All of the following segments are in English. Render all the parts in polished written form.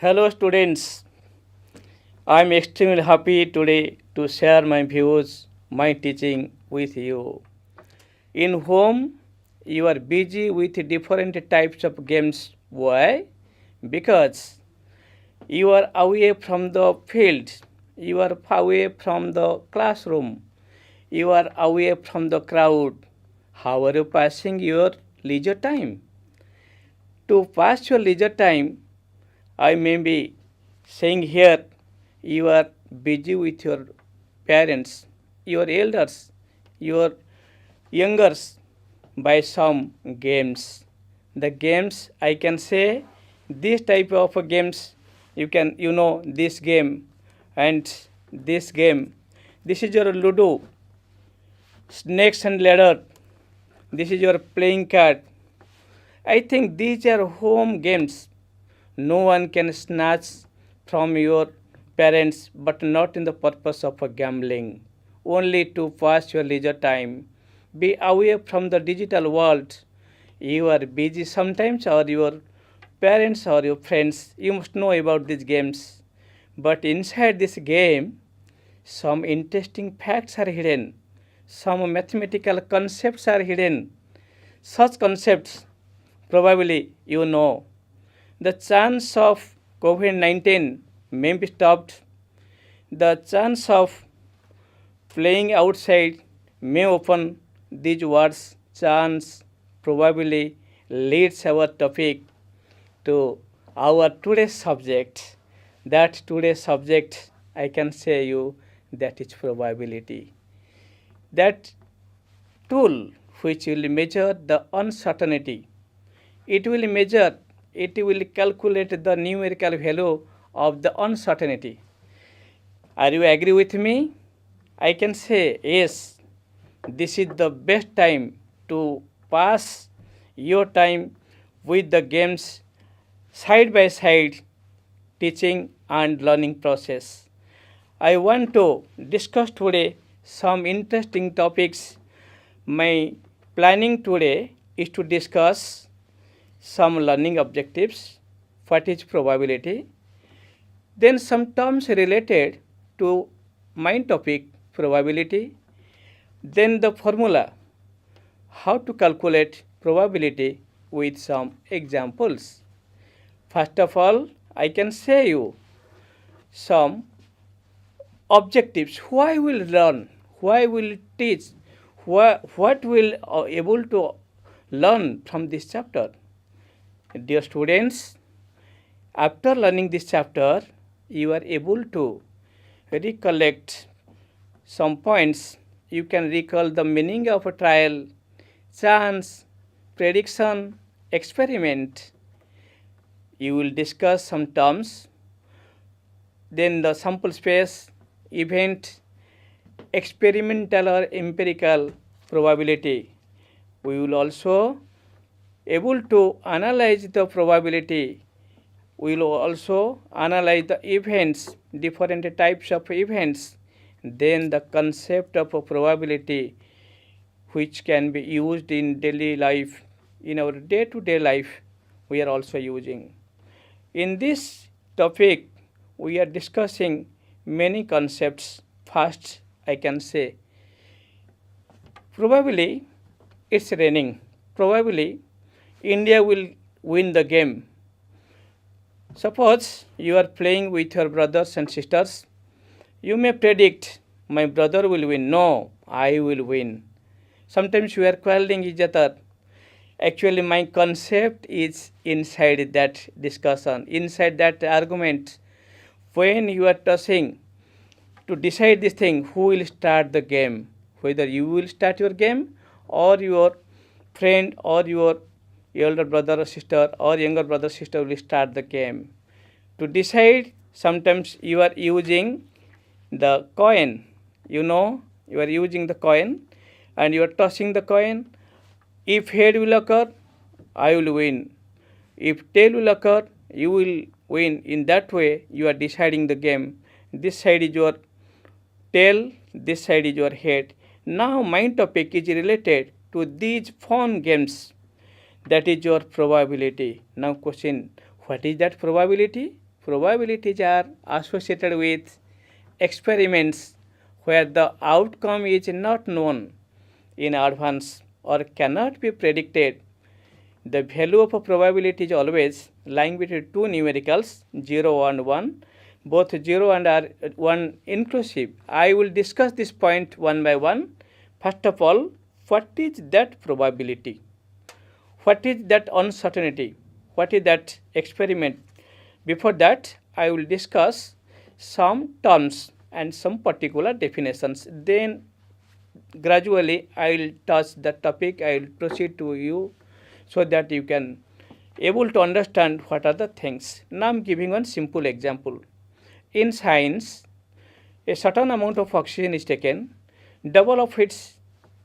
Hello students, I am extremely happy today to share my views, my teaching with you. In home, you are busy with different types of games. Why? Because you are away from the field, you are away from the classroom, you are away from the crowd. How are you passing your leisure time? To pass your leisure time, I may be saying here you are busy with your parents, your elders, your youngers by some games. The games I can say this type of games you know this game and this game. This is your Ludo, snakes and ladder. This is your playing card. I think these are home games. No one can snatch from your parents, but not in the purpose of gambling, only to pass your leisure time. Be away from the digital world. You are busy sometimes, or your parents or your friends, you must know about these games. But inside this game, some interesting facts are hidden, some mathematical concepts are hidden. Such concepts probably you know. The chance of COVID-19 may be stopped. The chance of playing outside may open. These words, chance, probably leads our topic to our today's subject. That today's subject, I can say you, that is probability. That tool which will measure the uncertainty. It will calculate the numerical value of the uncertainty. Are you agree with me? I can say yes. This is the best time to pass your time with the games side by side teaching and learning process. I want to discuss today some interesting topics. My planning today is to discuss some learning objectives, what is probability, then some terms related to my topic probability, then the formula, how to calculate probability with some examples. First of all, I can say you some objectives, why will learn, why will teach, what will able to learn from this chapter. Dear students, after learning this chapter, you are able to recollect some points. You can recall the meaning of a trial, chance, prediction, experiment. You will discuss some terms, then the sample space, event, experimental or empirical probability. We will also able to analyze the probability. We will also analyze the events, different types of events, then the concept of a probability which can be used in daily life, in our day-to-day life we are also using. In this topic we are discussing many concepts. First I can say probably it's raining. Probably India will win the game. Suppose you are playing with your brothers and sisters. You may predict, my brother will win. No, I will win. Sometimes you are quarreling each other. Actually, my concept is inside that discussion, inside that argument. When you are tossing to decide this thing, who will start the game? Whether you will start your game or your friend or your elder brother or sister or younger brother or sister will start the game. To decide, sometimes you are using the coin. You know, you are using the coin and you are tossing the coin. If head will occur, I will win. If tail will occur, you will win. In that way, you are deciding the game. This side is your tail, this side is your head. Now, my topic is related to these fun games. That is your probability. Now question, what is that probability? probabilities are associated with experiments where the outcome is not known in advance or cannot be predicted. The value of a probability is always lying between two numericals 0 and 1, both 0 and 1 inclusive. I will discuss this point one by one. First of all, what is that probability? What is that uncertainty? What is that experiment? Before that, I will discuss some terms and some particular definitions. Then gradually I will touch the topic. I will proceed to you so that you can able to understand what are the things. Now I am giving one simple example. In science, a certain amount of oxygen is taken. Double of its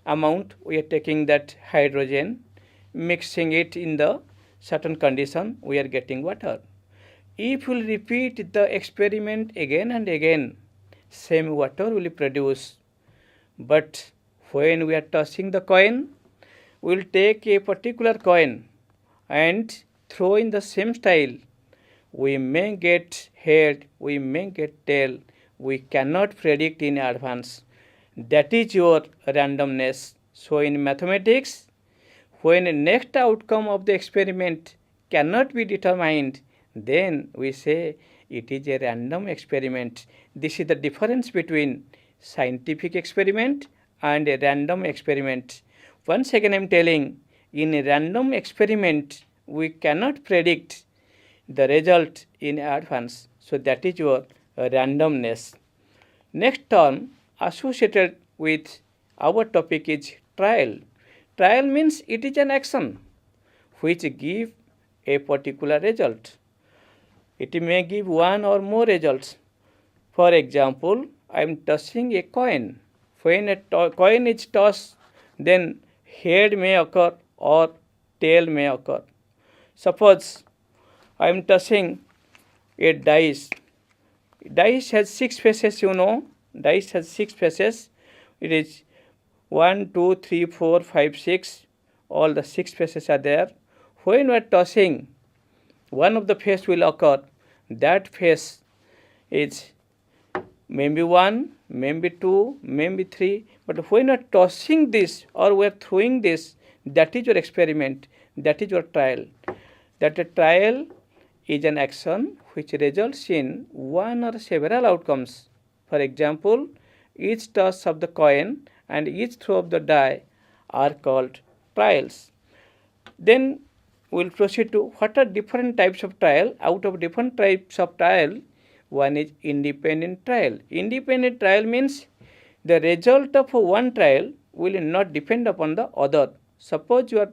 amount we are taking that hydrogen, mixing it in the certain condition, we are getting water. If we will repeat the experiment again and again, same water will produce. But when we are tossing the coin, we will take a particular coin and throw in the same style. We may get head, we may get tail. We cannot predict in advance. That is your randomness. So in mathematics, when a next outcome of the experiment cannot be determined, then we say it is a random experiment. This is the difference between scientific experiment and a random experiment. Once again I am telling, in a random experiment, we cannot predict the result in advance. So that is your randomness. Next term associated with our topic is trial. Trial means it is an action which give a particular result. It may give one or more results. For example, I am tossing a coin. When a coin is tossed, then head may occur or tail may occur. Suppose I am tossing a dice. Dice has 6 faces, you know. Dice has 6 faces. It is 1, 2, 3, 4, 5, 6. All the 6 faces are there. When we are tossing, one of the face will occur. That face is maybe 1, maybe 2, maybe 3. But when we are tossing this or we are throwing this, that is your experiment. That is your trial. That a trial is an action which results in one or several outcomes. For example, each toss of the coin and each throw of the die are called trials. Then we will proceed to what are different types of trial. Out of different types of trial, one is independent trial. Independent trial means the result of one trial will not depend upon the other. Suppose you are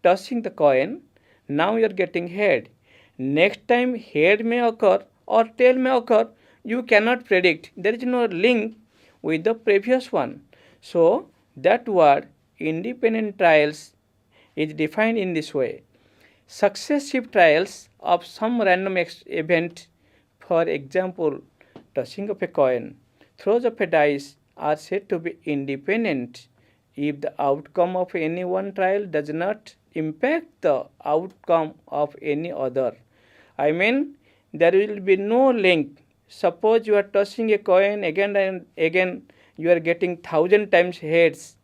tossing the coin, now you are getting head. Next time head may occur or tail may occur, you cannot predict. There is no link with the previous one. So that word independent trials is defined in this way. Successive trials of some random event, for example, tossing of a coin, throws of a dice, are said to be independent if the outcome of any one trial does not impact the outcome of any other. I mean, there will be no link. Suppose you are tossing a coin again and again, you are getting 1,000 times heads.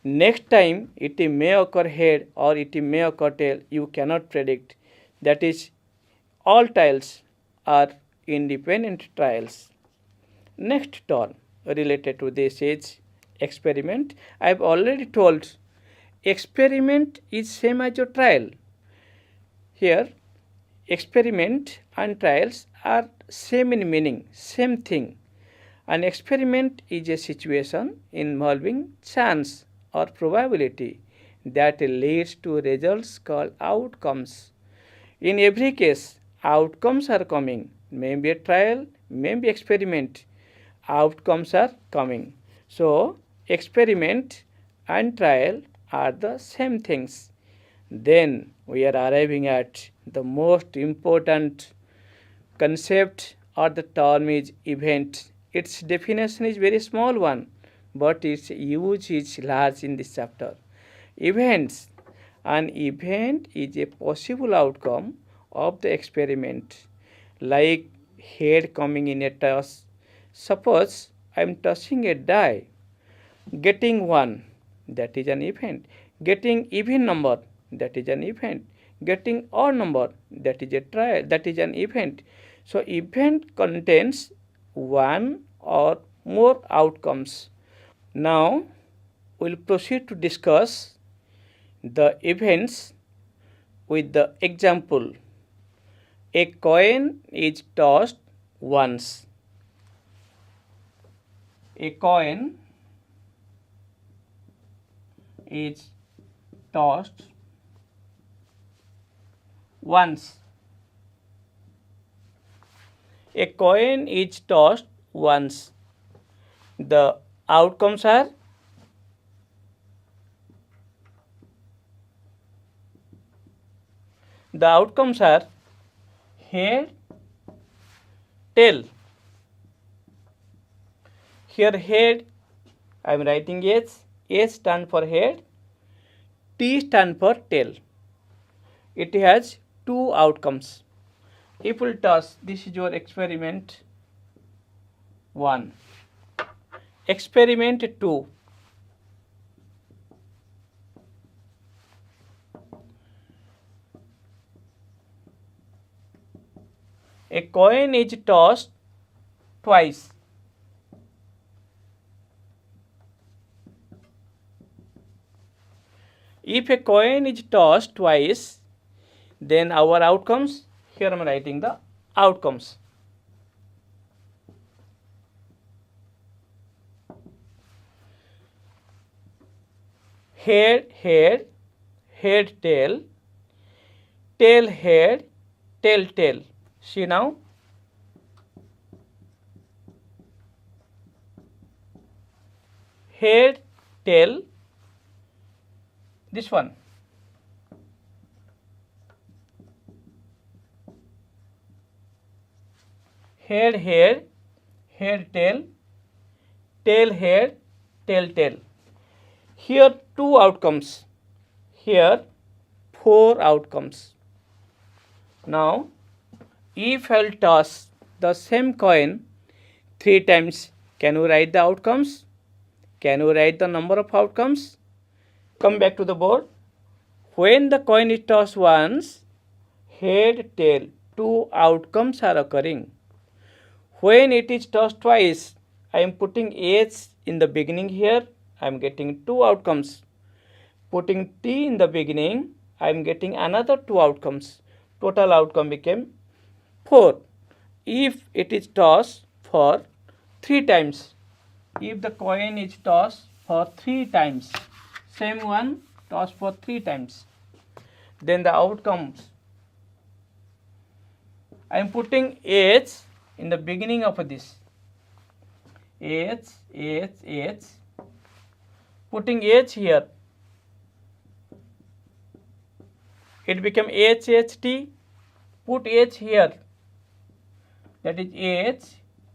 Next time it may occur head or it may occur tail. You cannot predict. That is, all trials are independent trials. Next term related to this is experiment. I have already told experiment is same as your trial. Here experiment and trials are same in meaning, same thing. An experiment is a situation involving chance or probability that leads to results called outcomes. In every case, outcomes are coming. Maybe a trial, maybe experiment. Outcomes are coming. So, experiment and trial are the same things. Then we are arriving at the most important concept or the term is event. Its definition is very small one, but its use is large in this chapter. Events. An event is a possible outcome of the experiment. like head coming in a toss. Suppose I am tossing a die, getting 1, that is an event. Getting even number, that is an event. Getting odd number, that is a trial, that is an event. So event contains one or more outcomes. Now we'll proceed to discuss the events with the example. A coin is tossed once. A coin is tossed once. A coin is tossed once. The outcomes are head, tail. Here head, I am writing H. H stand for head, T stand for tail. It has two outcomes. If we toss, this is your experiment 1. Experiment 2. A coin is tossed twice. If a coin is tossed twice, then our outcomes, here I am writing the outcomes. Head, head, head, tail, tail, head, tail, tail. See now. Head, tail, this one. Head, head, head, tail, tail, head, tail, tail. Here 2 outcomes. Here 4 outcomes. Now, if I will toss the same coin 3 times, can you write the outcomes? Can you write the number of outcomes? Come back to the board. When the coin is tossed once, head, tail, 2 outcomes are occurring. When it is tossed twice, I am putting H in the beginning here, I am getting 2 outcomes. Putting T in the beginning, I am getting another 2 outcomes. Total outcome became 4. If it is tossed for 3 times, if the coin is tossed for 3 times, same one tossed for 3 times, then the outcomes, I am putting H in the beginning of this. H, putting H here, it became HHT, put H here, that is H,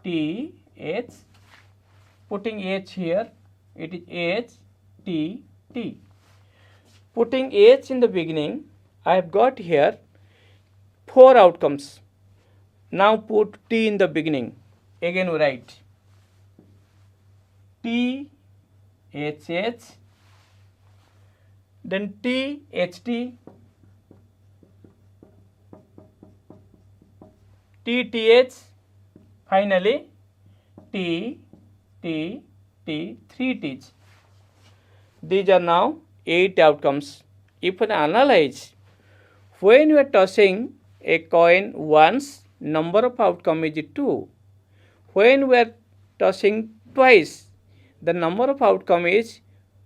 T, H, putting H here, it is H, T, T. Putting H in the beginning, I have got here 4 outcomes. Now put T in the beginning. Again we write T, H, H, then T, H, T, T, T, H, finally T, T, T, 3 T's. These are now 8 outcomes. If we analyze, when you are tossing a coin once, number of outcome is 2. When we are tossing twice, the number of outcome is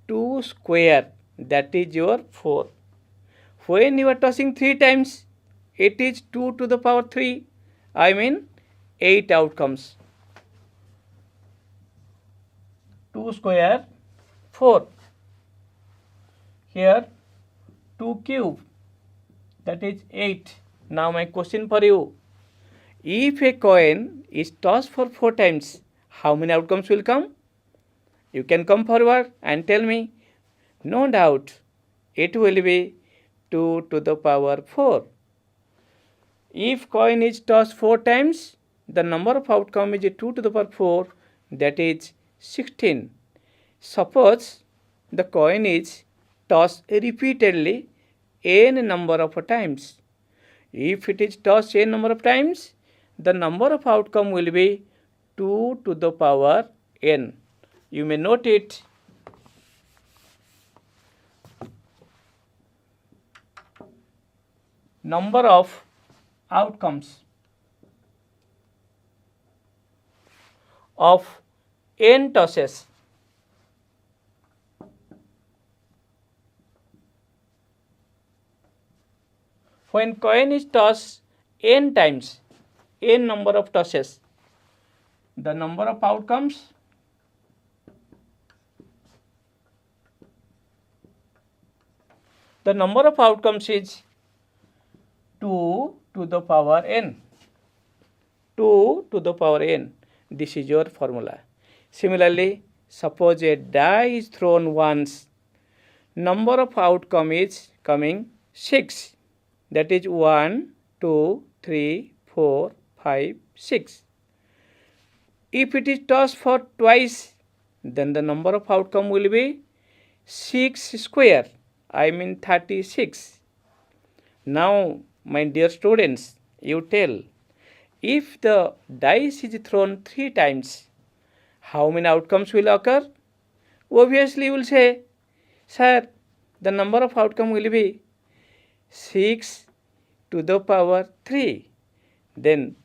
2 square, that is your 4. When you are tossing 3 times, it is 2 to the power 3, I mean 8 outcomes. 2 square, 4. Here 2 cube, that is 8. Now my question for you, if a coin is tossed for 4 times, how many outcomes will come? You can come forward and tell me. No doubt, it will be 2 to the power 4. If coin is tossed 4 times, the number of outcome is 2 to the power 4, that is 16. Suppose the coin is tossed repeatedly n number of times. If it is tossed n number of times, the number of outcome will be 2 to the power n. You may note it. Number of outcomes of n tosses. When coin is tossed n times, n number of tosses, the number of outcomes is 2 to the power n. 2 to the power n. This is your formula. Similarly, suppose a die is thrown once, number of outcome is coming 6. That is 1, 2, 3, 4, 5, 6. If it is tossed for twice, then the number of outcome will be 6 square. I mean 36. Now, my dear students, you tell, if the dice is thrown 3 times, how many outcomes will occur? Obviously, you will say, sir, the number of outcome will be 6 to the power 3. Then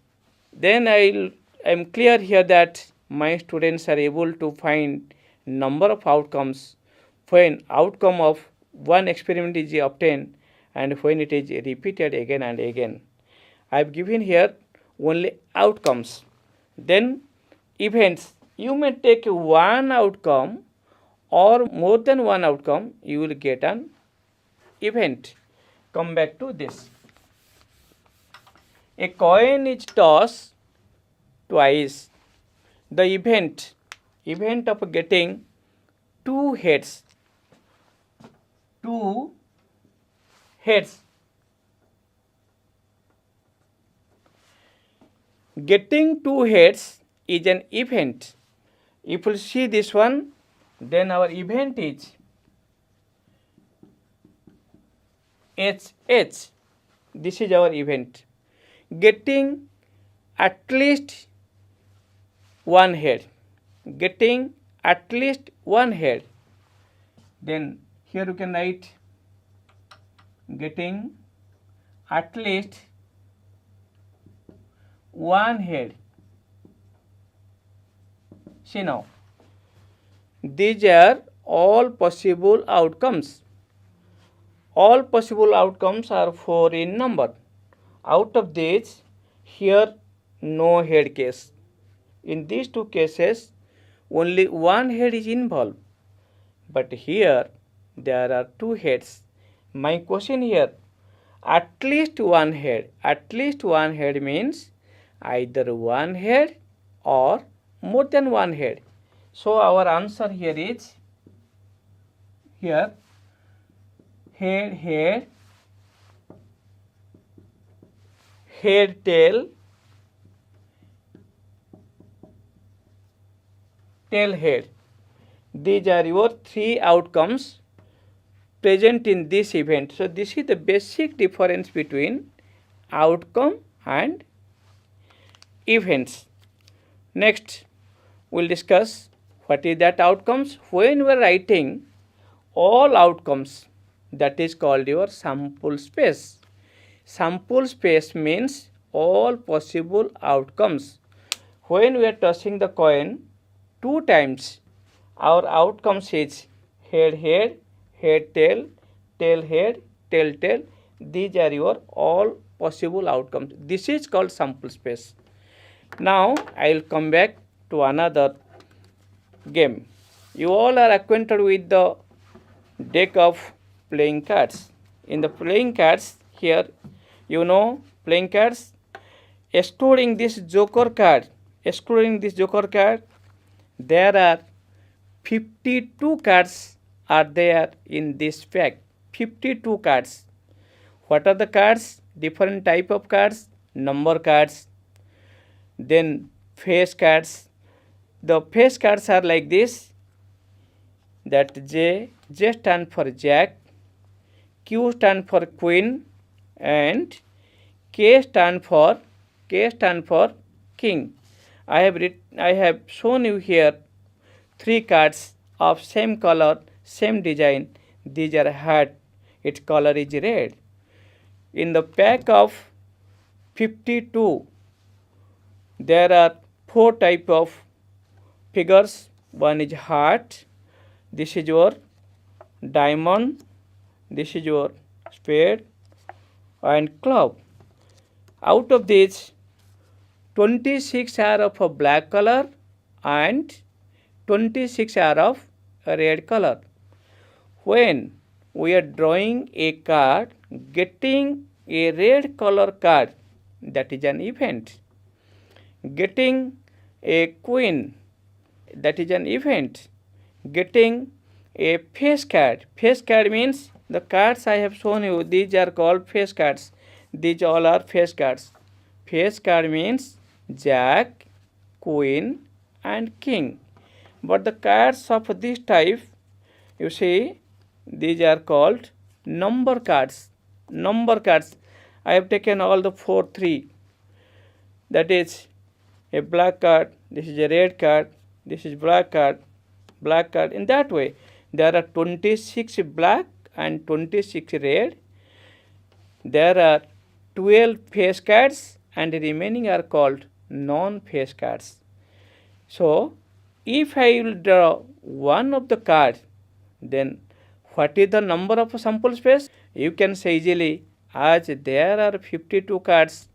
I am clear here that my students are able to find number of outcomes when outcome of one experiment is obtained and when it is repeated again and again. I have given here only outcomes. Then events. You may take one outcome or more than one outcome, you will get an event. Come back to this. A coin is tossed twice. The event of getting 2 heads. 2 heads. Getting 2 heads is an event. If you see this one, then our event is HH. This is our event. Getting at least 1 head. Getting at least 1 head. Then here you can write getting at least 1 head. See now, these are all possible outcomes. All possible outcomes are 4 in number. Out of these, here no head case. In these 2 cases, only 1 head is involved. But here, there are 2 heads. My question here, at least 1 head. At least 1 head means either 1 head or more than 1 head. So our answer here is here head, tail, head. These are your 3 outcomes present in this event. So this is the basic difference between outcome and events. Next, we'll discuss what is that outcomes. When we are writing all outcomes, that is called your sample space. Sample space means all possible outcomes. When we are tossing the coin 2 times, our outcomes is head, tail, head, tail. These are your all possible outcomes. This is called sample space. Now I will come back to another game. You all are acquainted with the deck of playing cards. In the playing cards, here you know playing cards, excluding this joker card, there are 52 cards are there in this pack. 52 cards. What are the cards? Different type of cards. number cards, then face cards. The face cards are like this, that J stand for Jack, Q stand for Queen, and K stand for King. I have shown you here three cards of same color, same design. These are heart. Its color is red. In the pack of 52, there are four type of figures. One is heart. This is your diamond. This is your spade and club. Out of these, 26 are of a black color and 26 are of a red color. When we are drawing a card, getting a red color card, that is an event. Getting a queen, that is an event. Getting a face card means the cards I have shown you, these are called face cards. These all are face cards. Face card means Jack, Queen and King. But the cards of this type, you see, these are called number cards. Number cards. I have taken all the 3. That is a black card, this is a red card, this is black card. In that way, there are 26 black and 26 red. There are 12 face cards and the remaining are called non-face cards. So, if I will draw one of the cards, then what is the number of sample space? You can say easily, as there are 52 cards,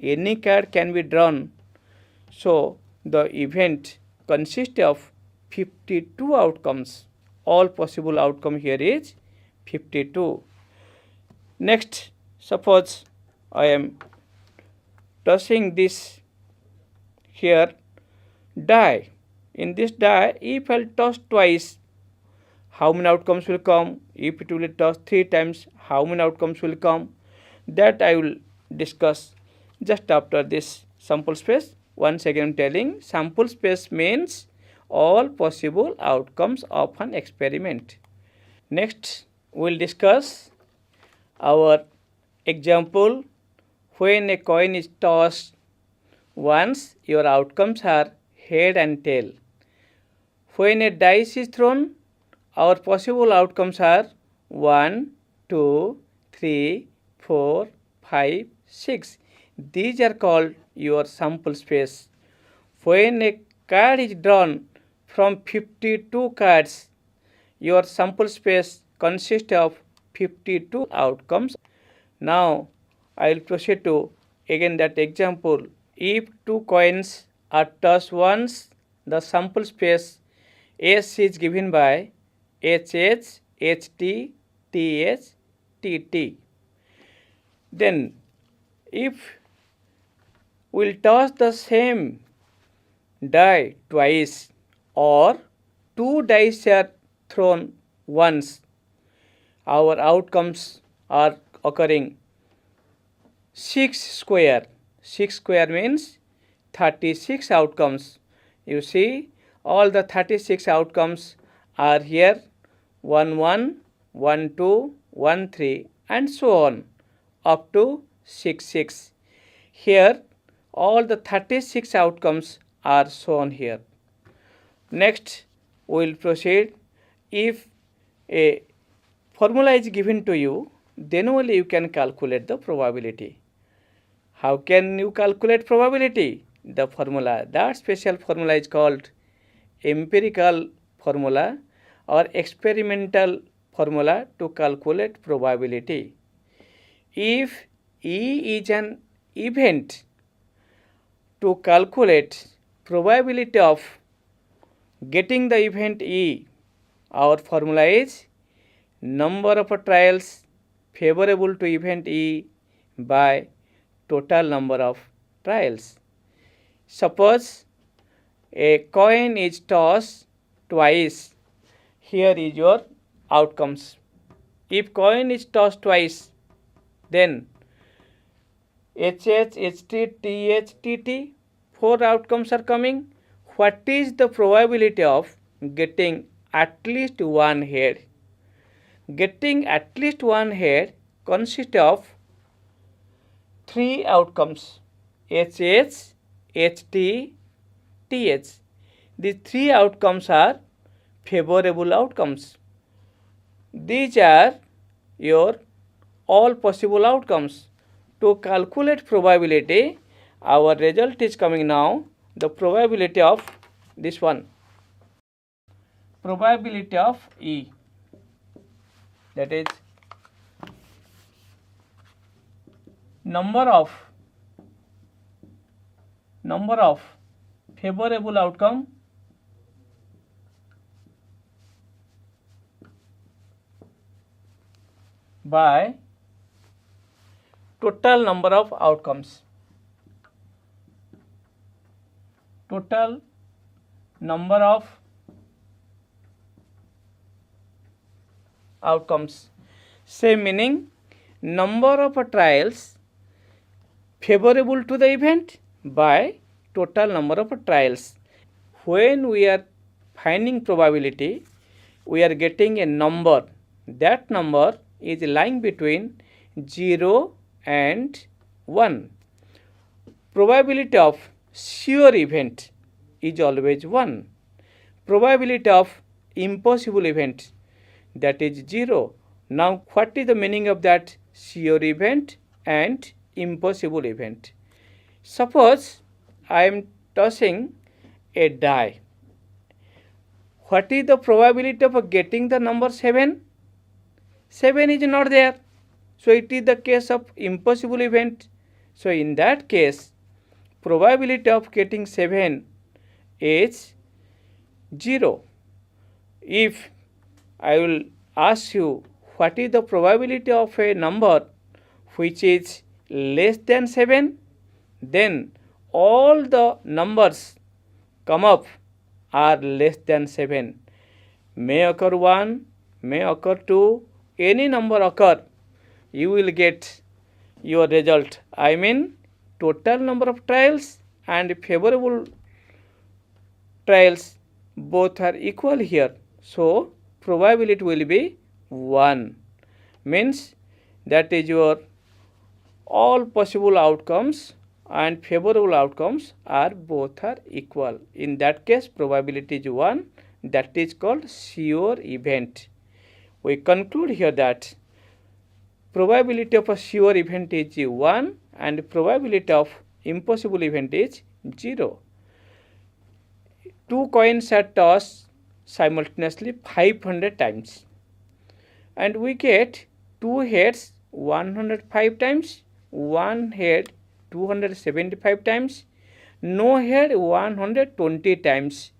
any card can be drawn. So, the event consists of 52 outcomes. All possible outcome here is 52. Next, suppose I am tossing this here die. In this die, if I toss twice, how many outcomes will come? If it will toss 3 times, how many outcomes will come? That I will discuss just after this sample space. Once again I am telling, sample space means all possible outcomes of an experiment. Next, we will discuss our example. When a coin is tossed once, your outcomes are head and tail. When a dice is thrown, our possible outcomes are 1, 2, 3, 4, 5, 6. These are called your sample space. When a card is drawn from 52 cards, your sample space consists of 52 outcomes. Now, I will proceed to again that example. If 2 coins are tossed once, the sample space S is given by HH, HT, TH, TT. Then, if we will toss the same die twice or 2 dice are thrown once, our outcomes are occurring 6 square. 6 square means 36 outcomes. You see, all the 36 outcomes are here 1, 1, 1, 2, 1, 3 and so on up to 6, 6. Here, all the 36 outcomes are shown here. Next, we will proceed. If a formula is given to you, then only you can calculate the probability. How can you calculate probability? The formula, that special formula is called empirical formula or experimental formula to calculate probability. If E is an event, to calculate probability of getting the event E, our formula is number of trials favorable to event E by total number of trials. Suppose a coin is tossed twice. Here is your outcomes. If coin is tossed twice, then HH, HT, TH, TT. 4 outcomes are coming. What is the probability of getting at least one head? Getting at least one head consists of 3 outcomes: HH, HT, TH. These 3 outcomes are favorable outcomes. These are your all possible outcomes. To calculate probability, our result is coming now. The probability of this one, probability of E, that is number of favorable outcome by total number of outcomes. Total number of outcomes. Same meaning, number of trials favorable to the event by total number of trials. When we are finding probability, we are getting a number. That number is lying between 0 and 1. Probability of sure event is always 1. Probability of impossible event, that is 0. Now what is the meaning of that sure event and impossible event? Suppose I am tossing a die. What is the probability of getting the number 7? 7 is not there. So it is the case of impossible event. So in that case, probability of getting 7 is 0. If I will ask you what is the probability of a number which is less than 7, then all the numbers come up are less than 7. May occur 1, may occur 2, any number occur, you will get your result. I mean total number of trials and favorable trials both are equal here. So probability will be 1. Means that is your all possible outcomes and favorable outcomes are both are equal. In that case, probability is 1. That is called sure event. We conclude here that probability of a sure event is 1 and probability of impossible event is 0. 2 coins are tossed simultaneously 500 times and we get 2 heads 105 times, 1 head 275 times, no head 120 times.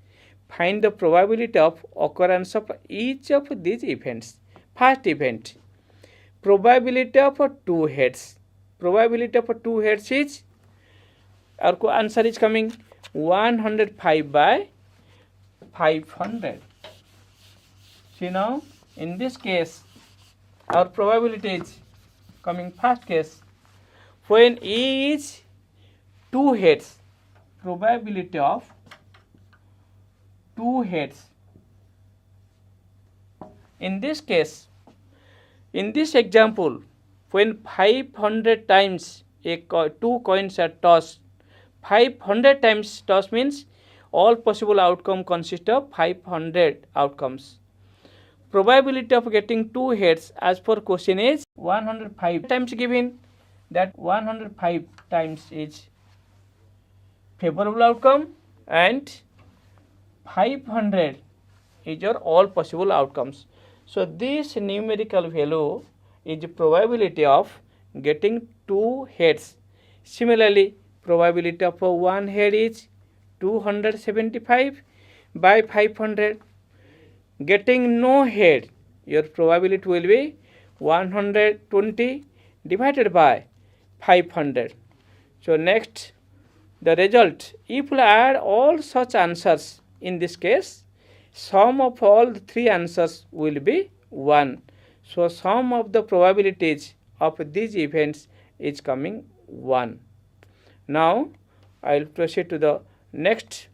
Find the probability of occurrence of each of these events. First event, probability of 2 heads. Probability of 2 heads is, our answer is coming 105 by 500. See now, in this case, our probability is coming first case. When E is 2 heads, probability of 2 heads. In this case, in this example, when 500 times 2 coins are tossed, 500 times toss means all possible outcome consist of 500 outcomes. Probability of getting 2 heads as per question is 105 times given, that 105 times is favorable outcome and 500 is your all possible outcomes. So this numerical value is the probability of getting 2 heads. Similarly, probability of 1 head is 275 by 500. Getting no head, your probability will be 120 divided by 500. So next, the result, if we add all such answers, in this case, sum of all the 3 answers will be 1. So sum of the probabilities of these events is coming 1. Now I will proceed to the next.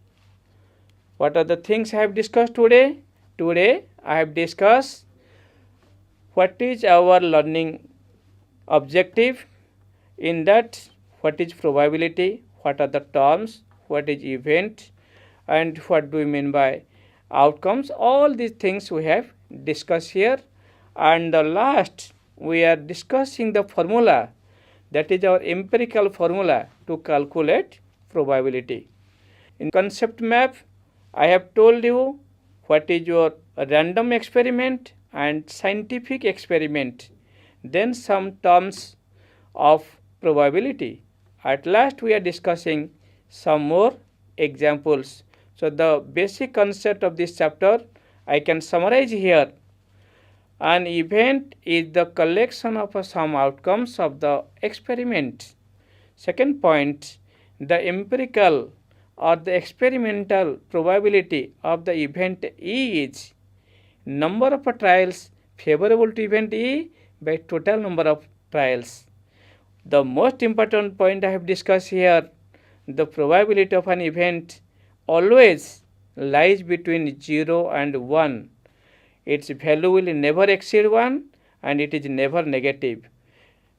What are the things I have discussed today? Today I have discussed what is our learning objective. In that, what is probability, what are the terms, what is event, and what do we mean by outcomes. All these things we have discussed here. And the last, we are discussing the formula, that is our empirical formula to calculate probability. In concept map, I have told you what is your random experiment and scientific experiment, then some terms of probability. At last, we are discussing some more examples. So, the basic concept of this chapter I can summarize here. An event is the collection of some outcomes of the experiment. Second point, the empirical or the experimental probability of the event E is number of trials favorable to event E by total number of trials. The most important point I have discussed here, the probability of an event always lies between 0 and 1. Its value will never exceed 1 and it is never negative.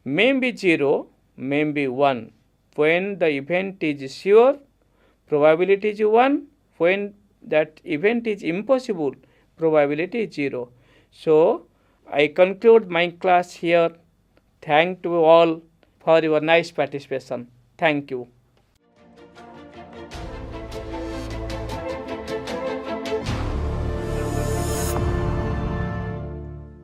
May be 0, may be 1. When the event is sure, probability is 1. When that event is impossible, probability is 0. So, I conclude my class here. Thank you all for your nice participation. Thank you.